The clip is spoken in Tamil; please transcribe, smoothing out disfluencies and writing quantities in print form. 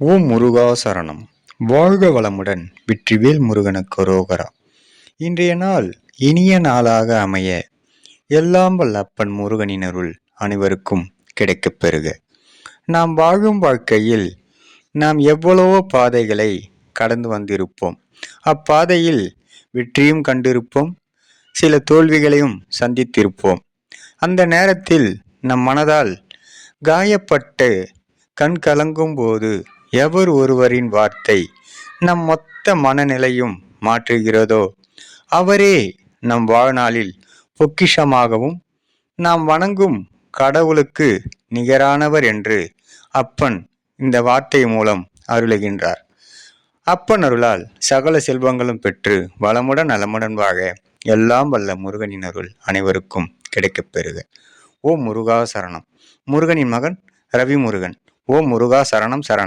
ஓம் முருகா சரணம். வாழ்க வளமுடன். வெற்றிவேல் முருகனுக்கு ரோகரா. இன்றைய நாள் இனிய நாளாக அமைய எல்லாம் வல்ல அப்பன் முருகனின் அருள் அனைவருக்கும் கிடைக்கப் பெறுக. நாம் வாழும் வாழ்க்கையில் நாம் எவ்வளவோ பாதைகளை கடந்து வந்திருப்போம். அப்பாதையில் வெற்றியும் கண்டிருப்போம், சில தோல்விகளையும் சந்தித்திருப்போம். அந்த நேரத்தில் நம் மனதால் காயப்பட்டு கண் கலங்கும் போது எவர் ஒருவரின் வார்த்தை நம் மொத்த மனநிலையும் மாற்றுகிறதோ அவரே நம் வாழ்நாளில் பொக்கிஷமாகவும் நாம் வணங்கும் கடவுளுக்கு நிகரானவர் என்று அப்பன் இந்த வார்த்தை மூலம் அருளுகின்றார். அப்பன் அருளால் சகல செல்வங்களும் பெற்று வளமுடன் நலமுடன் வாழ எல்லாம் வல்ல முருகனின் அருள் அனைவருக்கும் கிடைக்கப் பெறுக. ஓம் முருகா சரணம். முருகனின் மகன் ரவி முருகன். ஓம் முருகா சரணம் சரணம்.